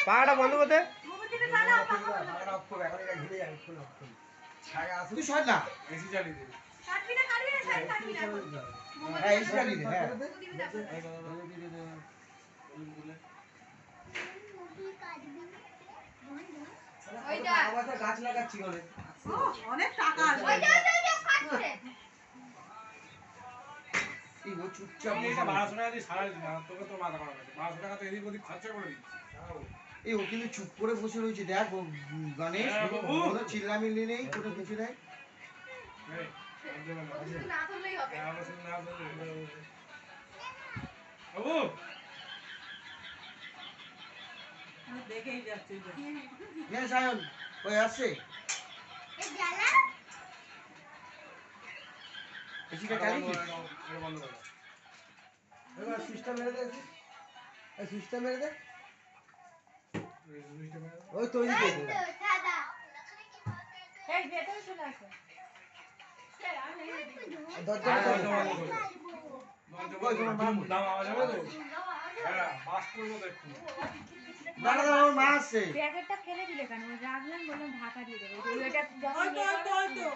পাটা বন্ধ করতে তুই সর না এসি চালিয়ে দে হ্যাঁ এসি চালিয়ে দে হ্যাঁ গাছ লাগাচ্ছি বলে অনেক টাকা এই ও চুপচাপ এই 1200 টাকা দিয়ে সারা দিন তোকে তো মাথা খারাপ আছে 1200 টাকা তো এদিক ওদিক খরচা করে দিচ্ছি এই ও কিন্তু চুপ করে বসে রয়েছে দেখ ও গণেশ কোনো চিল্লামিল্লি নেই কোনো কিছু নেই না ধরলেই হবে বাবু দেখেই যাচ্ছে হ্যাঁ সায়ন ওই আসছে এই জ্বালা এসিটা চালিয়ে বন্ধ করো এবার সুইচটা মেরে দে এই সুইচটা মেরে দে ওই তৈরি করে দে দাদা এই ভেতরে চলে আসো দরজা ওই তোমার মা দাম আওয়াজ হবে তো হ্যাঁ বাস করবো তো একটু দাঁড়া দাঁড়া ওর মা আসছে প্যাকেটটা ফেলে দিলে কেন রাখলাম বললাম ঢাকা দিয়ে দেবো ওইটা ওই তো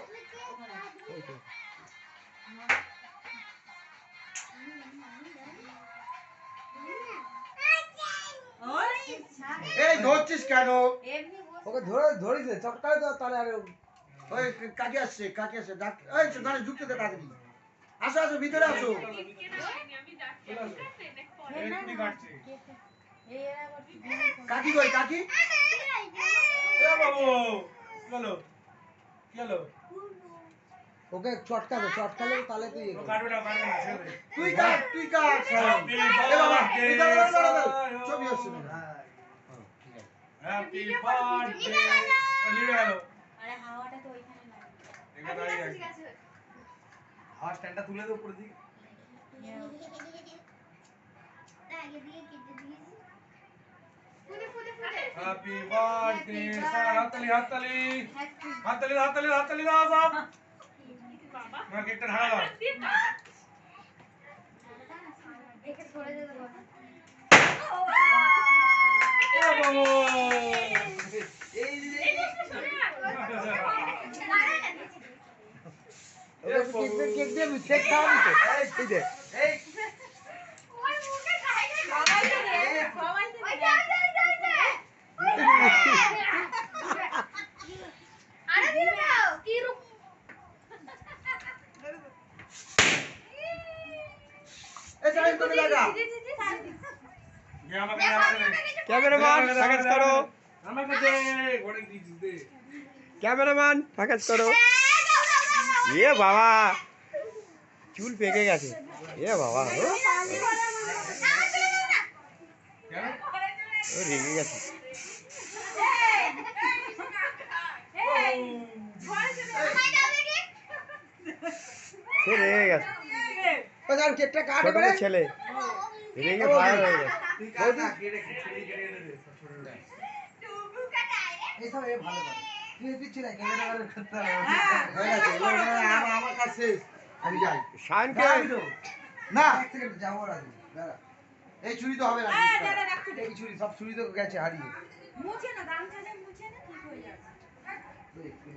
এই ধরছিস কেন এমনি ওকে ধরিস নে চটকায় তো তাহলে আর ওই কাজে আসছে এই দাঁড়া ঢুকতে দে তাড়াতাড়ি আসো আসো ভিতরে আসো এক্ষুনি কাটছে এই এরা আবার কাকি কই কাকি এ বাবু কি হলো কি হলো ওকে চটকাবে তাহলে তুই ও কাটবে না ছেড়ে দে তুই কাট এ বাবা তুই দাঁড়া ছবি আসছে না হ্যাপি বার্থডে লিভে গেল আরে হাওয়াটা তো ওইখানে না এখানে দাঁড়িয়ে আছে ঠিক আছে হাওয়া স্ট্যান্ডটা তুলে দে উপরে দিকে আগে দিয়ে কেটে দিয়েছি ফুটে হ্যাপি বার্থডে হাততালি দাও সব না কেকটা ঢাকা দাও একে ছড়ে দে বাবা এ বাবু কেক দে কেক খাওয়াবি তো এই দে ওই মুখে খাইলে সবাইকে ওই যা আরে দিয়ে দাও কি রূপ এই সাইড করে লাগা আমাকে ক্যামেরাম্যান ফোকাস করো আমাকে দে ঘরে দিছিস দে ক্যামেরাম্যান ফোকাস করো এ বাবা চুল পেকে গেছে এ বাবা ও রেগে গেছে সে রেগে গেছে ও যার কেকটা কাট ছোট এবারে ছেলে রেগে ফায়ার হয়ে গেছে তুই কাট না কেটে দে ছোটটা এই সব এ ভালো করে তুই দিচ্ছি না ক্যামেরা করতে হয়ে গেছে আমার কাছে আমি যাই শানকে না এক সেকেন্ড যাবো আর দাঁড়া এই চুরি তো হবে না এই ছুরি সব ছুরি তো গেছে হারিয়ে মুছে না গামছা দিয়ে মুছে না ঠিক হয়ে যাবে তো একটু